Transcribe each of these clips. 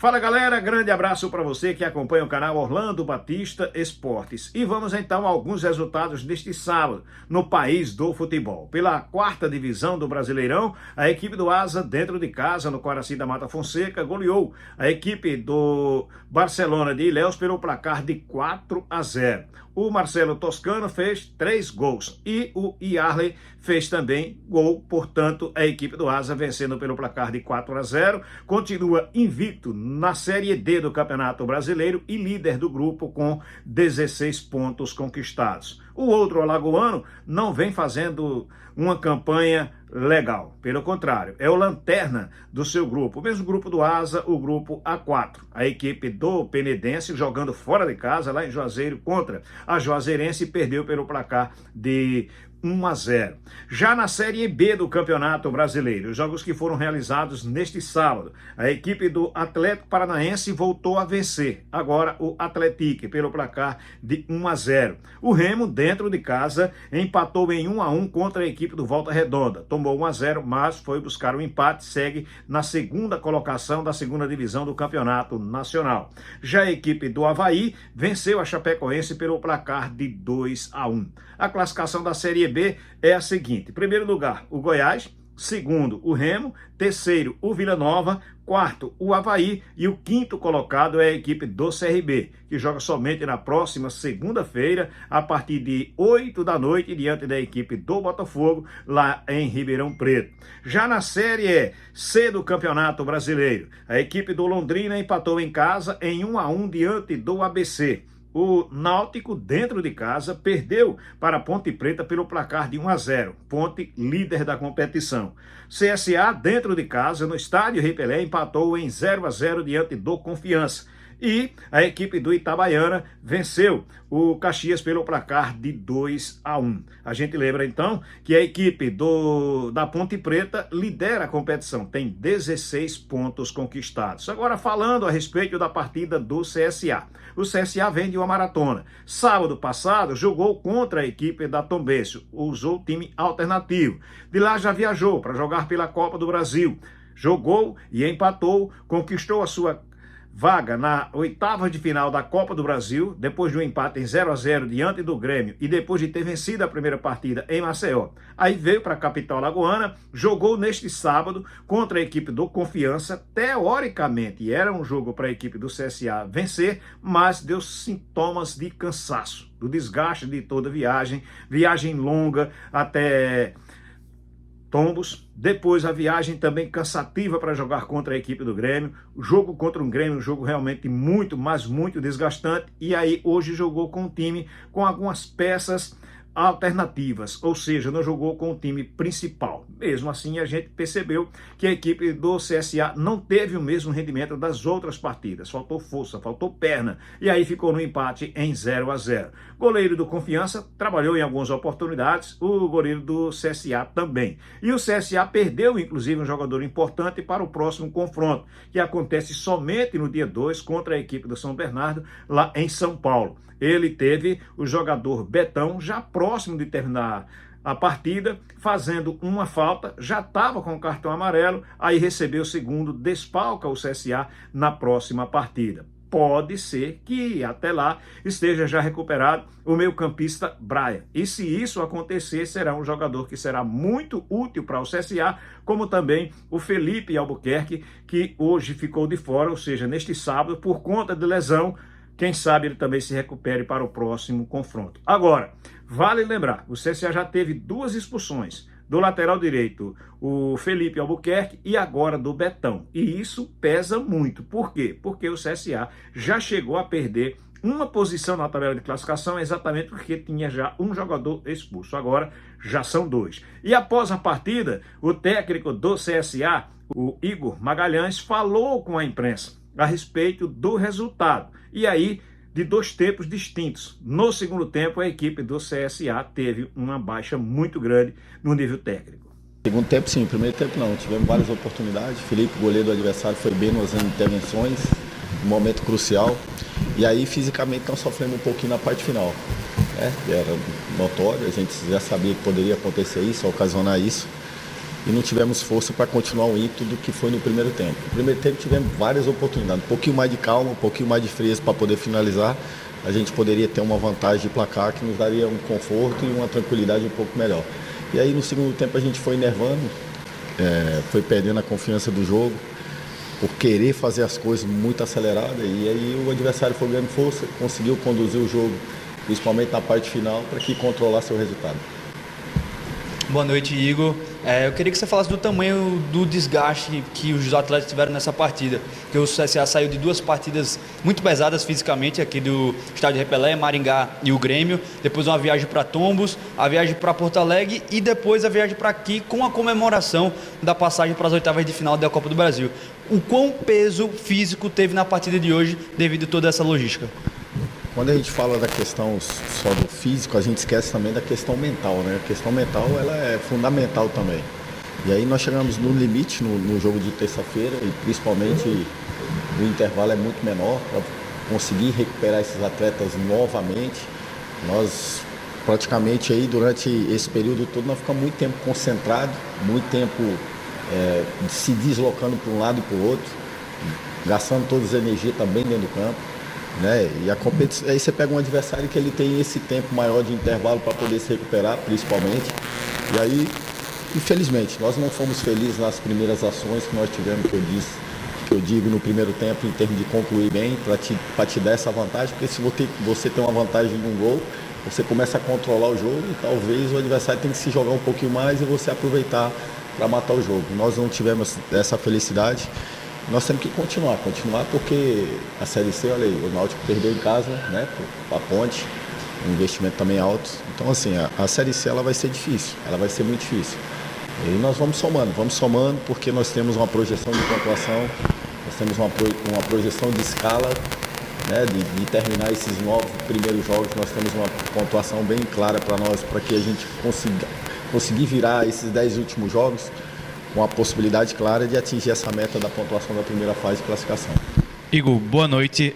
Fala galera, grande abraço para você que acompanha o canal Orlando Batista Esportes. E vamos então a alguns resultados deste sábado no país do futebol. Pela quarta divisão do Brasileirão, a equipe do Asa, dentro de casa, no Coraci da Mata Fonseca, goleou a equipe do Barcelona de Ilhéus pelo placar de 4-0. O Marcelo Toscano fez 3 gols e o Yarley fez também gol, portanto a equipe do Asa vencendo pelo placar de 4-0, continua invicto na Série D do Campeonato Brasileiro e líder do grupo com 16 pontos conquistados. O outro alagoano não vem fazendo uma campanha legal, pelo contrário, é o lanterna do seu grupo, o mesmo grupo do Asa, o grupo A4. A equipe do Penedense jogando fora de casa, lá em Juazeiro, contra a Juazeirense, perdeu pelo placar de 1-0. Já na Série B do Campeonato Brasileiro, os jogos que foram realizados neste sábado, a equipe do Atlético Paranaense voltou a vencer, agora o Atlético, pelo placar de 1-0. O Remo, dentro de casa, empatou em 1-1 contra a equipe do Volta Redonda. Tomou 1-0, mas foi buscar o empate, segue na segunda colocação da segunda divisão do Campeonato Nacional. Já a equipe do Avaí venceu a Chapecoense pelo placar de 2-1. A classificação da Série B é a seguinte: primeiro lugar, o Goiás; segundo, o Remo; terceiro, o Vila Nova; quarto, o Avaí, e o quinto colocado é a equipe do CRB, que joga somente na próxima segunda-feira, a partir de 8 da noite, diante da equipe do Botafogo, lá em Ribeirão Preto. Já na Série C do Campeonato Brasileiro, a equipe do Londrina empatou em casa em 1-1 diante do ABC. O Náutico, dentro de casa, perdeu para a Ponte Preta pelo placar de 1-0. Ponte, líder da competição. CSA, dentro de casa, no estádio Rei Pelé, empatou em 0-0 diante do Confiança. E a equipe do Itabaiana venceu o Caxias pelo placar de 2-1. A gente lembra então que a equipe da Ponte Preta lidera a competição, tem 16 pontos conquistados. Agora falando a respeito da partida do CSA. O CSA vem de uma maratona. Sábado passado jogou contra a equipe da Tombense, usou o time alternativo. De lá já viajou para jogar pela Copa do Brasil. Jogou e empatou, conquistou a sua vaga na oitava de final da Copa do Brasil, depois de um empate em 0-0 diante do Grêmio e depois de ter vencido a primeira partida em Maceió. Aí veio para a capital lagoana, jogou neste sábado contra a equipe do Confiança. Teoricamente era um jogo para a equipe do CSA vencer, mas deu sintomas de cansaço, do desgaste de toda a viagem longa até Tombos, depois a viagem também cansativa para jogar contra a equipe do Grêmio, o jogo contra um Grêmio, um jogo realmente muito, mas muito desgastante, e aí hoje jogou com um time com algumas peças alternativas, ou seja, não jogou com o time principal. Mesmo assim, a gente percebeu que a equipe do CSA não teve o mesmo rendimento das outras partidas, faltou força, faltou perna, e aí ficou no empate em 0-0. Goleiro do Confiança trabalhou em algumas oportunidades, o goleiro do CSA também. E o CSA perdeu, inclusive, um jogador importante para o próximo confronto, que acontece somente no dia 2 contra a equipe do São Bernardo, lá em São Paulo. Ele teve o jogador Betão já próximo de terminar a partida, fazendo uma falta, já estava com o cartão amarelo, aí recebeu o segundo, desfalca o CSA na próxima partida. Pode ser que até lá esteja já recuperado o meio-campista Brian. E se isso acontecer, será um jogador que será muito útil para o CSA, como também o Felipe Albuquerque, que hoje ficou de fora, ou seja, neste sábado, por conta de lesão. Quem sabe ele também se recupere para o próximo confronto. Agora, vale lembrar, o CSA já teve 2 expulsões, do lateral direito, o Felipe Albuquerque, e agora do Betão. E isso pesa muito. Por quê? Porque o CSA já chegou a perder uma posição na tabela de classificação, exatamente porque tinha já um jogador expulso. Agora já são 2. E após a partida, o técnico do CSA, o Igor Magalhães, falou com a imprensa a respeito do resultado. E aí, de 2 tempos distintos. No segundo tempo, a equipe do CSA teve uma baixa muito grande no nível técnico. Segundo tempo, sim. Primeiro tempo, não. Tivemos várias oportunidades. Felipe, goleiro do adversário, foi bem nas intervenções, um momento crucial. E aí, fisicamente, nós sofremos um pouquinho na parte final. Era notório, a gente já sabia que poderia acontecer isso, ocasionar isso. e não tivemos força para continuar o ímpeto do que foi no primeiro tempo. No primeiro tempo tivemos várias oportunidades, um pouquinho mais de calma, um pouquinho mais de frieza para poder finalizar. A gente poderia ter uma vantagem de placar que nos daria um conforto e uma tranquilidade um pouco melhor. E aí no segundo tempo a gente foi enervando, foi perdendo a confiança do jogo, por querer fazer as coisas muito aceleradas, e aí o adversário foi ganhando força, conseguiu conduzir o jogo, principalmente na parte final, para que controlasse o resultado. Boa noite, Igor. Eu queria que você falasse do tamanho do desgaste que os atletas tiveram nessa partida, porque o CSA saiu de 2 partidas muito pesadas fisicamente, aqui do Estádio Repelé, Maringá e o Grêmio, depois uma viagem para Tombos, a viagem para Porto Alegre e depois a viagem para aqui com a comemoração da passagem para as oitavas de final da Copa do Brasil. O quão peso físico teve na partida de hoje devido a toda essa logística? Quando a gente fala da questão só do físico, a gente esquece também da questão mental, né? A questão mental, ela é fundamental também. E aí nós chegamos no limite no jogo de terça-feira, e principalmente o intervalo é muito menor para conseguir recuperar esses atletas novamente. Nós praticamente aí durante esse período todo nós ficamos muito tempo concentrados, muito tempo se deslocando para um lado e para o outro, gastando todas as energias também dentro do campo. Né? E a competição, aí você pega um adversário que ele tem esse tempo maior de intervalo para poder se recuperar, principalmente. E aí, infelizmente, nós não fomos felizes nas primeiras ações que nós tivemos, que eu digo no primeiro tempo, em termos de concluir bem, para te dar essa vantagem, porque se você tem uma vantagem de um gol, você começa a controlar o jogo e talvez o adversário tenha que se jogar um pouquinho mais e você aproveitar para matar o jogo. Nós não tivemos essa felicidade. Nós temos que continuar porque a Série C, olha aí, o Náutico perdeu em casa, né, a Ponte, um investimento também alto. Então, assim, a Série C ela vai ser difícil, ela vai ser muito difícil. E nós vamos somando porque nós temos uma projeção de pontuação, nós temos uma projeção de escala, né, de terminar esses 9 primeiros jogos. Nós temos uma pontuação bem clara para nós, para que a gente conseguir virar esses 10 últimos jogos com a possibilidade clara de atingir essa meta da pontuação da primeira fase de classificação. Igor, boa noite.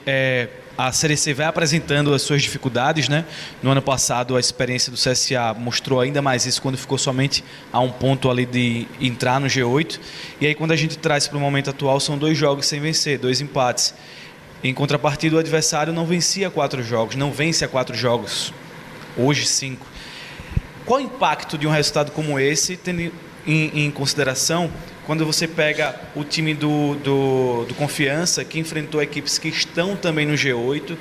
A Série C vai apresentando as suas dificuldades, né? No ano passado, a experiência do CSA mostrou ainda mais isso quando ficou somente a um ponto ali de entrar no G8. E aí, quando a gente traz para o momento atual, são 2 jogos sem vencer, 2 empates. Em contrapartida, o adversário não vencia 4 jogos, não vence a 4 jogos, hoje 5. Qual o impacto de um resultado como esse, tendo em consideração quando você pega o time do Confiança, que enfrentou equipes que estão também no G8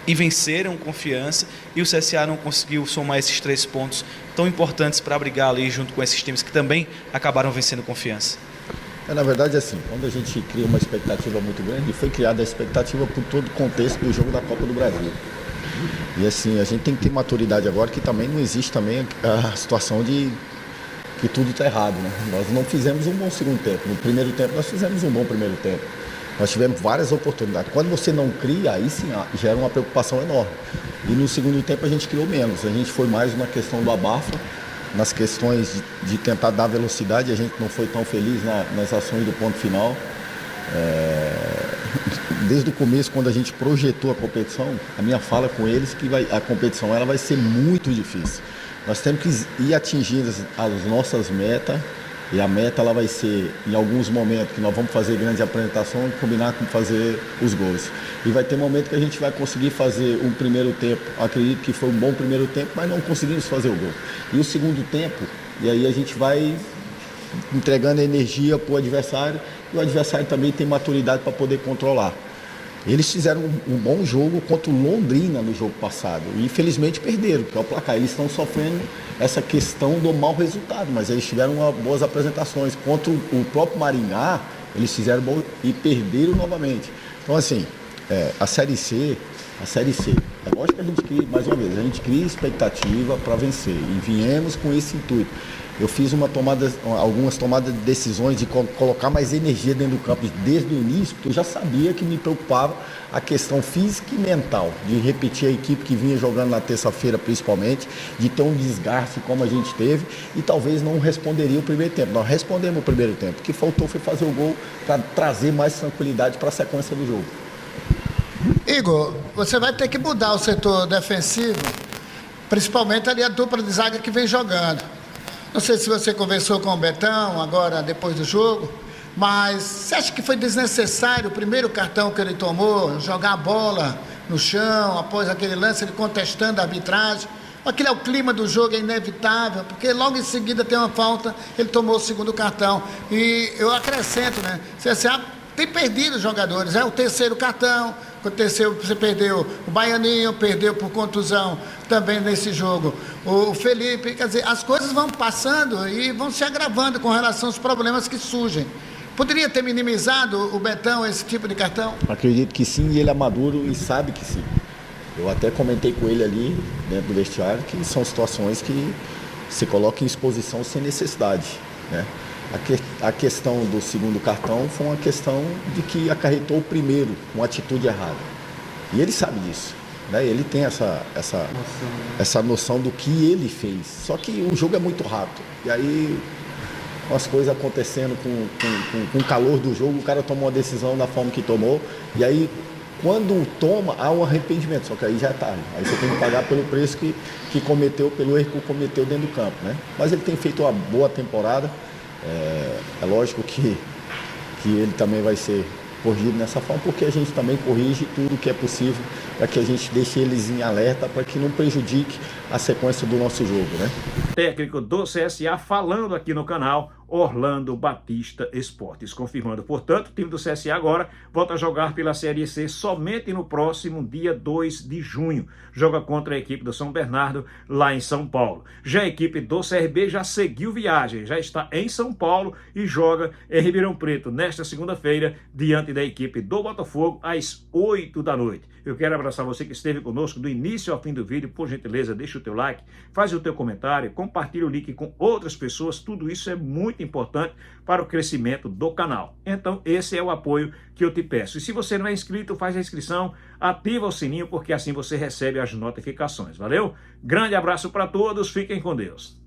e venceram Confiança, e o CSA não conseguiu somar esses 3 pontos tão importantes para brigar ali junto com esses times que também acabaram vencendo Confiança? Na verdade, assim, quando a gente cria uma expectativa muito grande, foi criada a expectativa por todo o contexto do jogo da Copa do Brasil. E assim, a gente tem que ter maturidade agora, que também não existe também a situação de que tudo está errado, né? Nós não fizemos um bom segundo tempo. No primeiro tempo nós fizemos um bom primeiro tempo. Nós tivemos várias oportunidades. Quando você não cria, aí sim gera uma preocupação enorme. E no segundo tempo a gente criou menos. A gente foi mais na questão do abafa, nas questões de tentar dar velocidade. A gente não foi tão feliz nas ações do ponto final. Desde o começo, quando a gente projetou a competição, a minha fala com eles que a competição ela vai ser muito difícil. Nós temos que ir atingindo as nossas metas, e a meta ela vai ser, em alguns momentos, que nós vamos fazer grande apresentação e combinar com fazer os gols. E vai ter momento que a gente vai conseguir fazer um primeiro tempo, acredito que foi um bom primeiro tempo, mas não conseguimos fazer o gol. E o segundo tempo, e aí a gente vai entregando energia para o adversário, e o adversário também tem maturidade para poder controlar. Eles fizeram um bom jogo contra o Londrina no jogo passado e infelizmente perderam, que é o placar. Eles estão sofrendo essa questão do mau resultado, mas eles tiveram boas apresentações. Contra o próprio Maringá, eles fizeram bom e perderam novamente. Então, assim, a Série C, é lógico que a gente cria, mais uma vez, a gente cria expectativa para vencer e viemos com esse intuito. Eu fiz algumas tomadas de decisões de colocar mais energia dentro do campo desde o início, porque eu já sabia que me preocupava a questão física e mental, de repetir a equipe que vinha jogando na terça-feira principalmente, de ter um desgaste como a gente teve e talvez não responderia o primeiro tempo. Nós respondemos o primeiro tempo, o que faltou foi fazer o gol para trazer mais tranquilidade para a sequência do jogo. Igor, você vai ter que mudar o setor defensivo, principalmente ali a dupla de zaga que vem jogando. Não sei se você conversou com o Betão agora, depois do jogo, mas você acha que foi desnecessário o primeiro cartão que ele tomou, jogar a bola no chão, após aquele lance, ele contestando a arbitragem? Aquele é o clima do jogo, é inevitável, porque logo em seguida tem uma falta, ele tomou o segundo cartão. E eu acrescento, né? O CSA tem perdido jogadores, é o terceiro cartão, aconteceu, você perdeu o Baianinho, perdeu por contusão também nesse jogo o Felipe, quer dizer, as coisas vão passando e vão se agravando com relação aos problemas que surgem. Poderia ter minimizado o Betão esse tipo de cartão? Acredito que sim, e ele é maduro e sabe que sim. Eu até comentei com ele ali, dentro do vestiário, que são situações que se colocam em exposição sem necessidade, né? A questão do segundo cartão foi uma questão de que acarretou o primeiro com atitude errada. E ele sabe disso, né? Ele tem essa noção do que ele fez. Só que o jogo é muito rápido. E aí, as coisas acontecendo com o calor do jogo, o cara tomou uma decisão da forma que tomou. E aí, quando toma, há um arrependimento, só que aí já é tarde. Aí você tem que pagar pelo preço que cometeu, pelo erro que cometeu dentro do campo, né? Mas ele tem feito uma boa temporada. É lógico que ele também vai ser corrigido nessa forma, porque a gente também corrige tudo que é possível para que a gente deixe eles em alerta para que não prejudique a sequência do nosso jogo, né? Técnico do CSA falando aqui no canal, Orlando Batista Esportes, confirmando, portanto, o time do CSA agora volta a jogar pela Série C somente no próximo dia 2 de junho. Joga contra a equipe do São Bernardo, lá em São Paulo. Já a equipe do CRB já seguiu viagem, já está em São Paulo e joga em Ribeirão Preto, nesta segunda-feira, diante da equipe do Botafogo, às 8 da noite. Eu quero abraçar você que esteve conosco do início ao fim do vídeo. Por gentileza, deixa o teu like, faz o teu comentário, compartilha o link com outras pessoas. Tudo isso é muito importante para o crescimento do canal. Então, esse é o apoio que eu te peço. E se você não é inscrito, faz a inscrição, ativa o sininho, porque assim você recebe as notificações. Valeu? Grande abraço para todos, fiquem com Deus.